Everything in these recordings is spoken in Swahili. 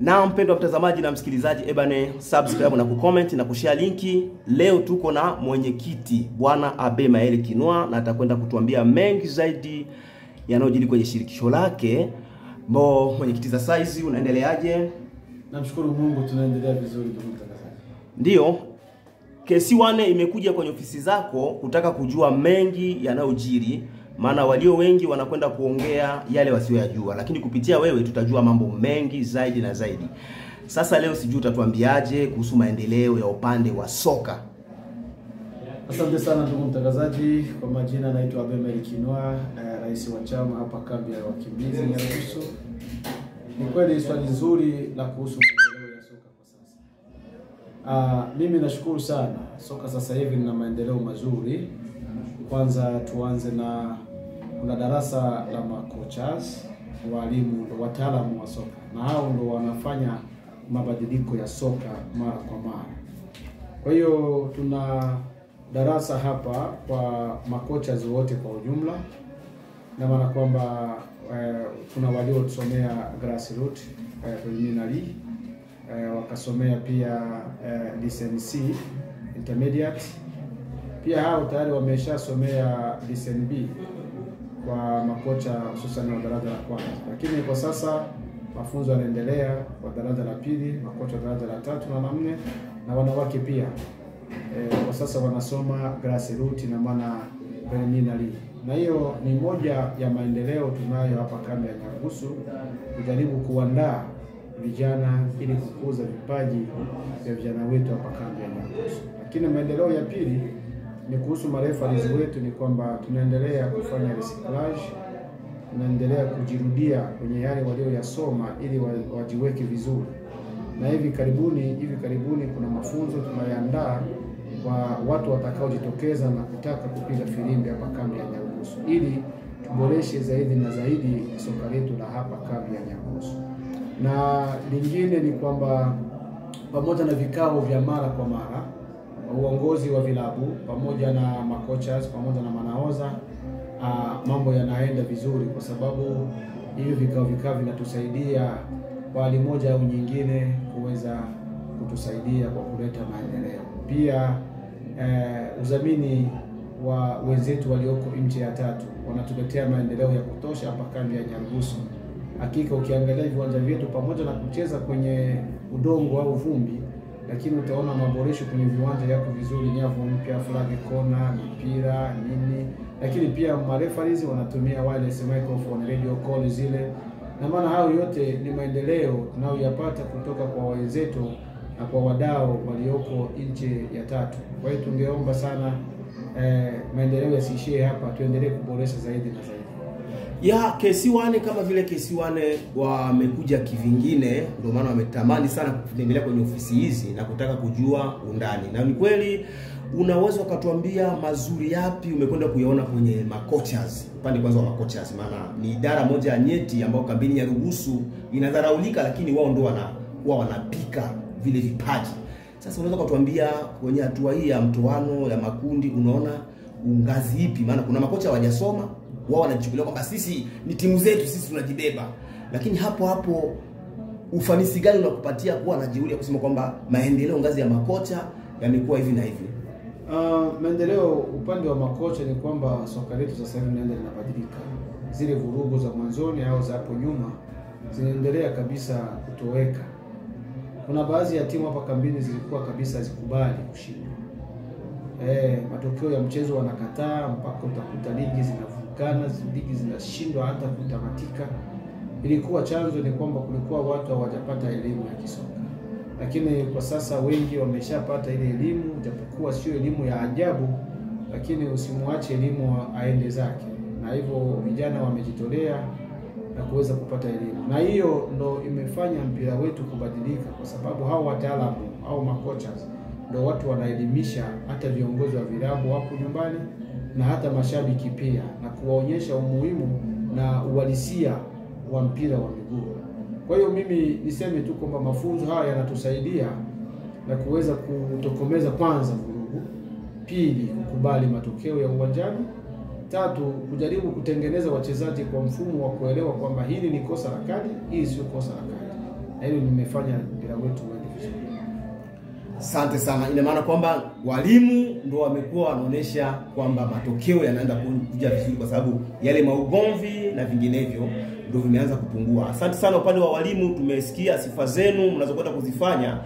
Na mpendwa mtazamaji na msikilizaji, ebane subscribe na kucomment na kushare linki. Leo tuko na mwenyekiti Bwana Abe Mael Kinua na atakwenda kutuambia mengi zaidi yanayojiri kwenye shirikisho lake. Mwenyekiti, za saizi unaendeleaje? Namshukuru Mungu, tunaendelea vizuri ndugu mtangazaji. Ndio. KC1 imekuja kwenye ofisi zako kutaka kujua mengi yanayojiri, maana walio wengi wanakwenda kuongea yale wasiyojua, lakini kupitia wewe tutajua mambo mengi zaidi na zaidi. Sasa leo sijui utatuambiaje kuhusu maendeleo ya upande wa soka. Asante sana ndugu mtangazaji. Kwa majina naitwa Abe Mael Kinua, rais wa chama hapa kambi ya wakimbizi Nyarugusu. Ni kweli swali nzuri la kuhusu maendeleo ya soka kwa sasa. Mimi nashukuru sana. Soka sasa hivi lina maendeleo mazuri. Kwanza tuanze na kuna darasa la makochas, walimu, wataalamu wa soka. Na hao ndio wanafanya mabadiliko ya soka mara kwa mara. Kwa hiyo tuna darasa hapa kwa makochas wote kwa ujumla. Na maana kwamba kuna waliosomea grassroots preliminary, wakasomea pia DSNC intermediate. Pia hao tayari wameshasomea DSNB kwa makocha hususan wa daraja la kwanza. Lakini kwa sasa mafunzo yanaendelea kwa daraja la pili, makocha wa daraja la 3 na 4 na wanawake pia. Kwa sasa wanasoma grassroots na maana preliminary. Na hiyo ni moja ya maendeleo tunayo hapa kambi ya Nyarugusu, kujaribu kuandaa vijana ili kukuza vipaji vya vijana wetu hapa kambi ya Nyarugusu. Lakini maendeleo ya pili ni kuhusu marefaris wetu, ni kwamba tunaendelea kufanya recyclage, tunaendelea kujirudia kwenye yale walioyasoma ili wajiweke vizuri. Na hivi karibuni kuna mafunzo tunayoandaa kwa watu watakaojitokeza na kutaka kupiga filimbi hapa kambi ya Nyarugusu ili tuboreshe zaidi na zaidi soka letu la hapa kambi ya Nyarugusu. Na lingine ni kwamba pamoja na vikao vya mara kwa mara, uongozi wa vilabu pamoja na makochas pamoja na manaoza, mambo yanaenda vizuri kwa sababu hivi vikao vinatusaidia kwa hali moja au nyingine kuweza kutusaidia kwa kuleta maendeleo. Pia udhamini wa wenzetu walioko nchi ya tatu wanatuletea maendeleo ya kutosha hapa kambi ya Nyarugusu. Hakika ukiangalia viwanja vyetu pamoja na kucheza kwenye udongo au vumbi, lakini utaona maboresho kwenye viwanja yako vizuri, nyavu mpya, flag corner, mipira nini. Lakini pia marefaris wanatumia wireless microphone, radio call zile. Na maana hayo yote ni maendeleo tunayoyapata kutoka kwa wenzetu na kwa wadau walioko nje ya tatu. Kwa hiyo tungeomba sana maendeleo yasiishie hapa, tuendelee kuboresha zaidi na zaidi. Ya KC1 kama vile KC1 wamekuja kivingine, ndio maana wametamani sana kutembelea kwenye ofisi hizi na kutaka kujua undani. Na ni kweli, unaweza ukatuambia mazuri yapi umekwenda kuyaona kwenye makochas? Upande kwanza wa makochas, maana ni idara moja ya nyeti ambayo kambini ya Nyarugusu inadharaulika, lakini wao ndio wanakuwa wanapika vile vipaji. Sasa unaweza kutuambia kwenye hatua hii ya mtoano ya makundi unaona ungazi ipi? Maana kuna makocha hawajasoma, wao wanajichukulia kwamba sisi ni timu zetu, sisi tunajibeba. Lakini hapo ufanisi gani unakupatia kuwa na jeuri ya kusema kwamba maendeleo ngazi ya makocha yamekuwa hivi na hivi? Maendeleo upande wa makocha ni kwamba soka letu sasa hivi linaenda linabadilika. Zile vurugu za mwanzoni au za hapo nyuma zinaendelea kabisa kutoweka. Kuna baadhi ya timu hapa kambini zilikuwa kabisa zikubali kushindwa. Matokeo ya mchezo wanakataa mpaka utakuta ligi zinavurugana, ligi zinashindwa hata kutamatika. Ilikuwa chanzo ni kwamba kulikuwa watu hawajapata elimu ya kisoka. Lakini kwa sasa wengi wameshapata ile elimu, japokuwa sio elimu ya ajabu, lakini usimwache elimu aende zake. Na hivyo vijana wamejitolea na kuweza kupata elimu. Na hiyo ndo imefanya mpira wetu kubadilika, kwa sababu hao wataalamu au makochas ndio watu wanaelimisha hata viongozi wa vilabu hapo nyumbani na hata mashabiki pia, na kuwaonyesha umuhimu na uhalisia wa mpira wa miguu. Kwa hiyo mimi niseme tu kwamba mafunzo haya yanatusaidia na kuweza kutokomeza kwanza vurugu, pili kukubali matokeo ya uwanjani, tatu kujaribu kutengeneza wachezaji kwa mfumo wa kuelewa kwamba hili ni kosa la kadi, hili sio kosa la kadi. na hilo nimefanya mpira wetu uende vizuri. Asante sana. Ina maana kwamba walimu ndio wamekuwa wanaonesha kwamba matokeo yanaanza kuja vizuri, kwa sababu yale maugomvi na vinginevyo ndio vimeanza kupungua. Asante sana upande wa walimu, tumesikia sifa zenu mnazokwenda kuzifanya,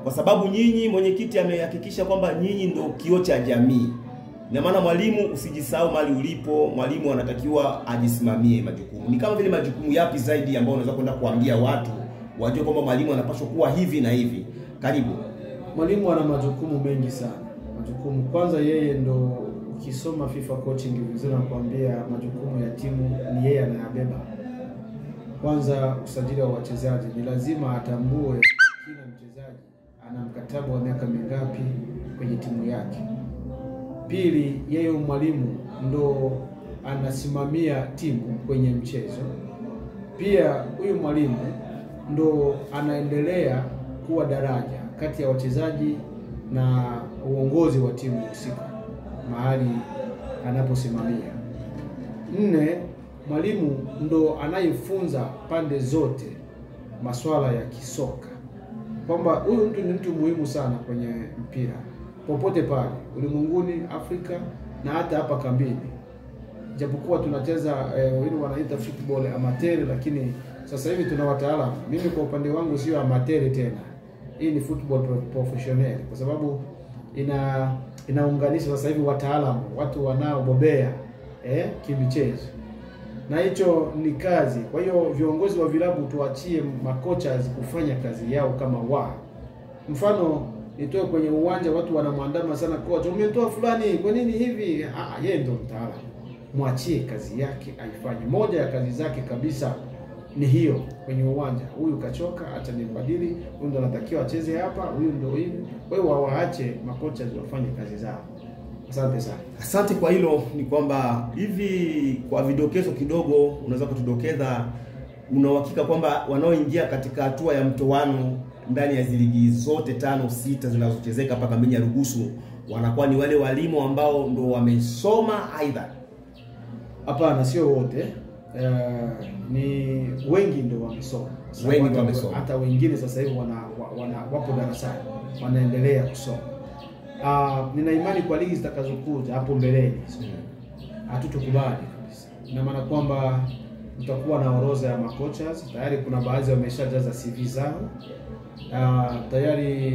kwa sababu nyinyi, mwenyekiti amehakikisha kwamba nyinyi ndio kioo cha jamii. Ina maana mwalimu, usijisahau mali ulipo. Mwalimu anatakiwa ajisimamie majukumu. Ni kama vile majukumu yapi zaidi ambayo unaweza kwenda kuambia watu wajue kwamba mwalimu anapaswa kuwa hivi na hivi? Karibu. Mwalimu ana majukumu mengi sana. Majukumu kwanza, yeye ndo, ukisoma FIFA coaching vizuri nakwambia majukumu ya timu ni yeye anayabeba. Kwanza, usajili wa wachezaji, ni lazima atambue kila mchezaji ana mkataba wa miaka mingapi kwenye timu yake. Pili, yeye mwalimu ndo anasimamia timu kwenye mchezo. Pia huyu mwalimu ndo anaendelea kuwa daraja kati ya wachezaji na uongozi wa timu husika mahali anaposimamia. 4, mwalimu ndo anayefunza pande zote masuala ya kisoka, kwamba huyu mtu ni mtu muhimu sana kwenye mpira popote pale ulimwenguni, Afrika na hata hapa kambini. Japokuwa tunacheza ile wanaita football amateur, lakini sasa hivi tuna wataalamu. Mimi kwa upande wangu sio amateur tena, hii ni football professional, kwa sababu inaunganisha sasa hivi wataalamu, watu wanaobobea kimichezo, na hicho ni kazi. Kwa hiyo viongozi wa vilabu tuachie makocha kufanya kazi yao kama wao. Mfano, nitoe kwenye uwanja watu wanamwandama sana kocha, umetoa fulani kwa nini hivi? Yeye ndo mtaalamu, mwachie kazi yake aifanye. Moja ya kazi zake kabisa ni hiyo kwenye uwanja. Huyu kachoka, acha nibadili, huyu ndo anatakiwa acheze hapa, huyu ndo hivi. Kwa hiyo waache makocha wafanye kazi zao. Asante sana. Asante kwa hilo. Ni kwamba hivi, kwa vidokezo kidogo, unaweza kutudokeza, una uhakika kwamba wanaoingia katika hatua ya mtoano ndani ya ligi zote 5-6 zinazochezeka hapa kambini ya Rugusu wanakuwa ni wale walimu ambao ndo wamesoma aidha? Hapana, sio wote. Ni wengi ndo wamesoma. Wengi wamesoma. Hata wengine sasa hivi wapo darasani wanaendelea kusoma. Nina imani kwa ligi zitakazokuja hapo mbeleni hatutukubali kabisa. Ina maana kwamba tutakuwa na orodha ya makochas. Tayari kuna baadhi wameshajaza CV zao. Tayari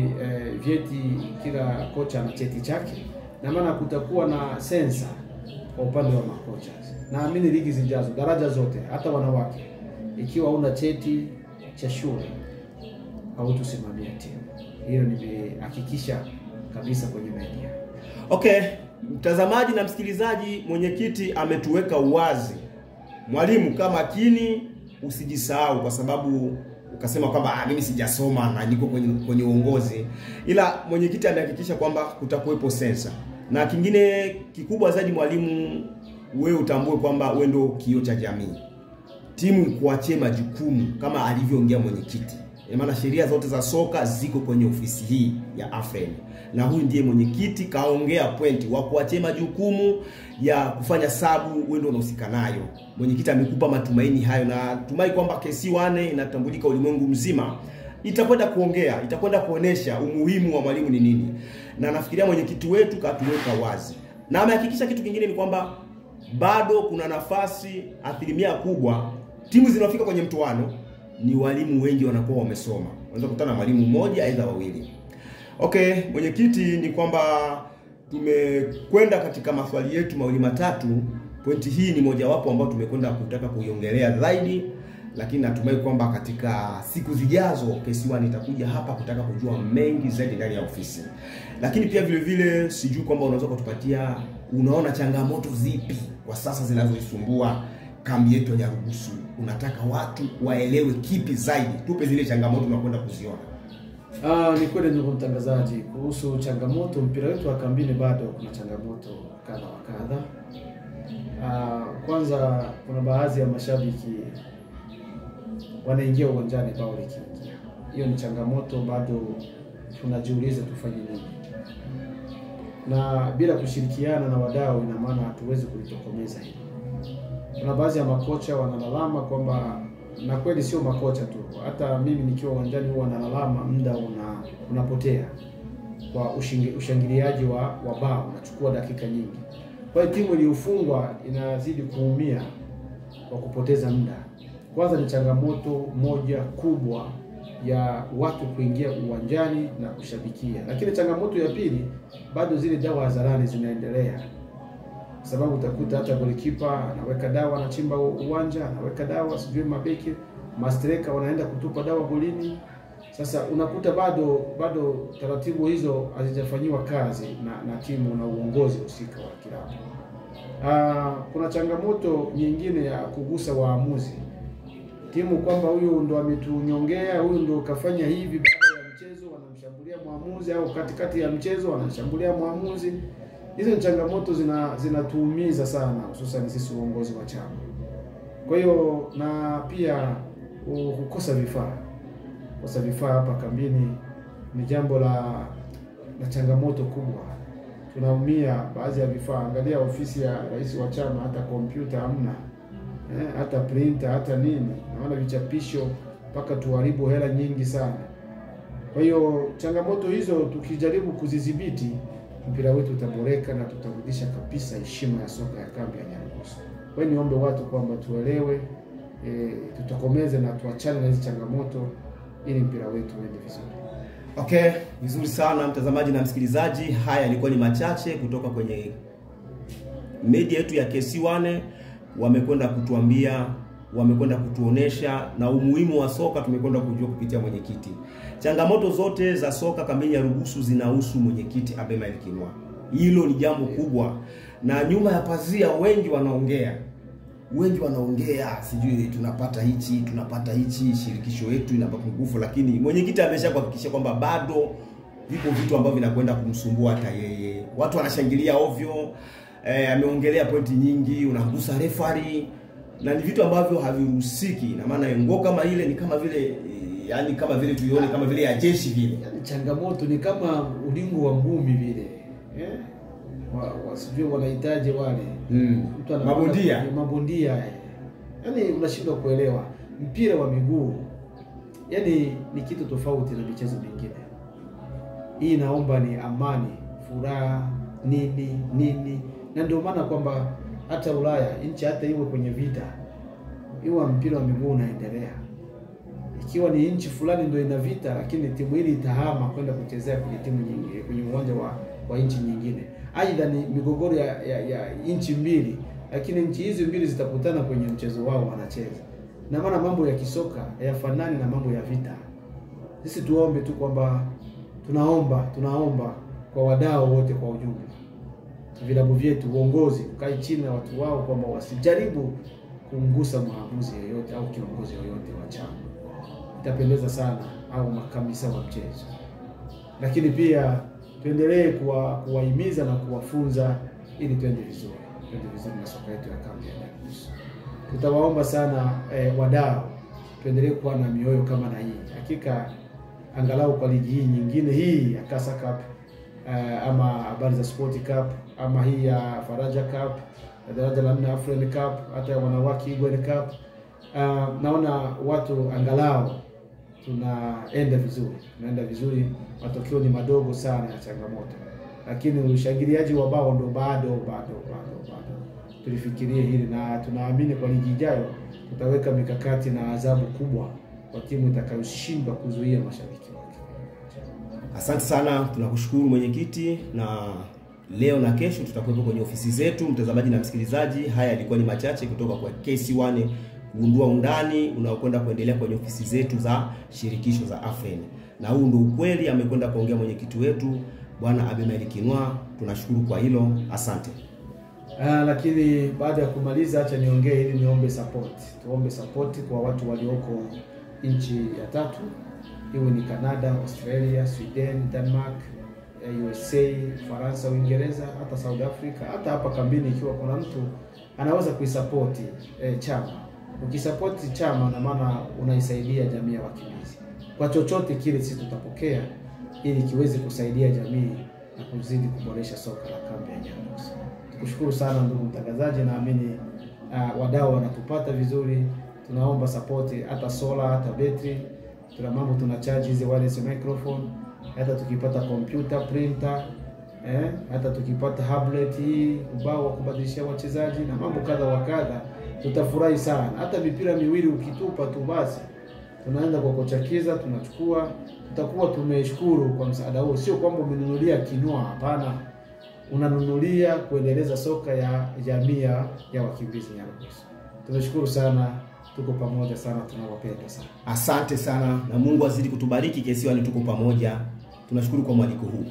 vyeti, kila kocha ana cheti chake. Na maana kutakuwa na sensa kwa upande wa makocha. Naamini ligi zijazo, daraja zote, hata wanawake, ikiwa una cheti cha shule hautusimamia timu. Hiyo nimehakikisha kabisa kwenye media. Okay, mtazamaji na msikilizaji, mwenyekiti ametuweka uwazi. Mwalimu, kama makini, usijisahau, kwa sababu ukasema kwamba mimi sijasoma na niko kwenye uongozi, ila mwenyekiti amehakikisha kwamba kutakuwepo sensa. Na kingine kikubwa zaidi, mwalimu, wewe utambue kwamba wewe ndio kioo cha jamii. Timu ikuachie majukumu kama alivyoongea mwenyekiti. Maana sheria zote za soka ziko kwenye ofisi hii ya AFREN. Na huyu ndiye mwenyekiti kaongea pointi wa kuachia majukumu ya kufanya sabu, wewe ndio unahusika nayo. Mwenyekiti amekupa matumaini hayo, na tumai kwamba KC1 inatambulika ulimwengu mzima. Itakwenda kuongea, itakwenda kuonesha umuhimu wa mwalimu ni nini. Na nafikiria mwenyekiti wetu katuweka wazi. Na amehakikisha kitu kingine ni kwamba bado kuna nafasi, asilimia kubwa timu zinafika kwenye mtoano ni walimu wengi wanakuwa wamesoma. Unaweza kukutana na mwalimu mmoja aidha wawili. Okay, mwenyekiti, ni kwamba tumekwenda katika maswali yetu mawili matatu. Pointi hii ni mojawapo ambao tumekwenda kutaka kuiongelea zaidi, lakini natumai kwamba katika siku zijazo KC1 itakuja hapa kutaka kujua mengi zaidi ndani ya ofisi. Lakini pia vile vile sijui kwamba unaweza kutupatia, unaona changamoto zipi kwa sasa zinazoisumbua kambi yetu ya Rugusu? Unataka watu waelewe kipi zaidi? Tupe zile changamoto tunakwenda kuziona. Ni kweli ndugu mtangazaji, kuhusu changamoto, mpira wetu wa kambini bado kuna changamoto kadha wa kadha. Kwanza kuna baadhi ya mashabiki wanaingia uwanjani bao likiingia. Hiyo ni changamoto, bado tunajiuliza tufanye nini. Na bila kushirikiana na wadau, ina maana hatuwezi kulitokomeza hili. Kuna baadhi ya makocha wanalalama kwamba na kweli sio makocha tu, hata mimi nikiwa uwanjani huwa nalalama muda unapotea kwa ushangiliaji wa bao, unachukua dakika nyingi. Kwa hiyo timu iliyofungwa inazidi kuumia kwa kupoteza muda. Kwanza ni changamoto moja kubwa ya watu kuingia uwanjani na kushabikia. Lakini changamoto ya pili, bado zile dawa hadharani zinaendelea. Sababu utakuta hata golikipa anaweka dawa, anachimba uwanja, anaweka dawa, sijui mabeki, mastereka wanaenda kutupa dawa golini. Sasa unakuta bado taratibu hizo hazijafanyiwa kazi na timu na uongozi husika wa kilabu. Kuna changamoto nyingine ya kugusa waamuzi. Timu kwamba huyu ndo ametunyongea, huyu ndo kafanya hivi, baada ya mchezo wanamshambulia muamuzi, au katikati ya mchezo wanashambulia muamuzi. Hizo changamoto zinatuumiza sana, hususan sisi uongozi wa chama. Kwa hiyo na pia kukosa vifaa. Kosa vifaa hapa kambini ni jambo la changamoto kubwa. Tunaumia baadhi ya vifaa. Angalia ofisi ya rais wa chama, hata kompyuta hamna. Hata printer, hata nini. Naona vichapisho mpaka tuharibu hela nyingi sana. Kwa hiyo changamoto hizo tukijaribu kuzidhibiti, mpira wetu utaboreka na tutarudisha kabisa heshima ya soka ya kambi ya Nyarugusu. Kwa hiyo niombe watu kwamba tuelewe, tutokomeze na tuachane na hizo changamoto ili mpira wetu uende vizuri. Okay, vizuri sana mtazamaji na msikilizaji. Haya yalikuwa ni machache kutoka kwenye media yetu ya KC1. Wamekwenda kutuambia, wamekwenda kutuonesha na umuhimu wa soka tumekwenda kujua kupitia mwenyekiti. Changamoto zote za soka kambini ya Nyarugusu zinahusu mwenyekiti Abemael Kinwa. Hilo ni jambo kubwa. Na nyuma ya pazia wengi wanaongea, sijui tunapata hichi, shirikisho yetu inapata nguvu, lakini mwenyekiti amesha kuhakikisha kwamba bado vipo vitu ambavyo vinakwenda kumsumbua hata yeye. Watu wanashangilia ovyo, ameongelea pointi nyingi, unagusa referee, na ni vitu ambavyo haviruhusiki. Na maana ngo kama ile ni kama vile, yani kama vile tuione kama vile ya jeshi vile. Yani changamoto ni kama ulingo wa ngumi vile. Wasijui wanahitaji wale. Mabondia. Yani unashindwa kuelewa mpira wa miguu. Yani ni kitu tofauti na michezo mingine. Hii naomba ni amani, furaha, nini. Na ndio maana kwamba hata Ulaya, nchi hata iwe kwenye vita, iwe mpira wa miguu unaendelea. Ikiwa ni nchi fulani ndio ina vita, lakini timu hili itahama kwenda kuchezea kwenye timu nyingine, kwenye uwanja wa nchi nyingine. Aidha ni migogoro ya nchi mbili, lakini nchi hizi mbili zitakutana kwenye mchezo wao wanacheza. Na maana mambo ya kisoka hayafanani na mambo ya vita. Sisi tuombe tu kwamba tunaomba kwa wadau wote kwa ujumla, vilabu vyetu, uongozi ukae chini na watu wao kwamba wasijaribu kumgusa maamuzi yoyote au kiongozi yoyote wa chama. Itapendeza sana, au makamisa wa mchezo. Lakini pia tuendelee kuwahimiza na kuwafunza ili tuende vizuri na soka yetu ya kambi ya Nyarugusu. Tutawaomba sana wadau, tuendelee kuwa na mioyo kama na hii. Hakika angalau kwa ligi hii nyingine, hii ya Kasa Cup, ama habari za Sport Cup, ama hii ya Faraja Cup, daraja la 4 African Cup, hata wanawake Igwe Cup, naona watu angalau tunaenda vizuri. Matokeo ni madogo sana ya changamoto, lakini ushangiliaji wa bao ndo bado tulifikirie hili, na tunaamini kwa ligi ijayo tutaweka mikakati na adhabu kubwa kwa timu itakayoshindwa kuzuia mashabiki wake. Asante sana, tunakushukuru mwenyekiti, na leo na kesho tutakuwepo kwenye ofisi zetu. Mtazamaji na msikilizaji, haya yalikuwa ni machache kutoka kwa KC1 kugundua undani unaokwenda kuendelea kwenye ofisi zetu za shirikisho za AFREN. Na huu ndio ukweli amekwenda kuongea mwenyekiti wetu Bwana Abemael Kinwa. Tunashukuru kwa hilo. Asante. Lakini baada ya kumaliza, acha niongee ili niombe support. Tuombe support kwa watu walioko nchi ya tatu, iwe ni Canada, Australia, Sweden, Denmark, USA, Faransa, Uingereza, hata South Africa, hata hapa kambini. Ikiwa kuna mtu anaweza kuisupport chama, ukisupport chama na maana unaisaidia jamii ya wakimbizi. Kwa chochote kile sisi tutapokea ili kiweze kusaidia jamii na kuzidi kuboresha soka la kambi ya Nyarugusu. Tukushukuru sana ndugu mtangazaji, naamini wadau wanatupata vizuri. tunaomba support, hata solar, hata battery. Tuna mambo tunacharge hizi wireless microphone, hata tukipata computer printer, hata tukipata tablet hii, ubao wa kubadilishia wachezaji na mambo kadha wa kadha, tutafurahi sana. Hata mipira miwili ukitupa tu basi tunaenda kwa kocha Kiza tunachukua, tutakuwa tumeshukuru kwa msaada huo. Sio kwamba umenunulia Kinua, hapana. Unanunulia kuendeleza soka ya jamii ya wakimbizi Nyarugusu. Tunashukuru sana, tuko pamoja sana, tunawapenda sana. Asante sana na Mungu azidi kutubariki. KC1 tuko pamoja. Tunashukuru kwa mwaliko huu.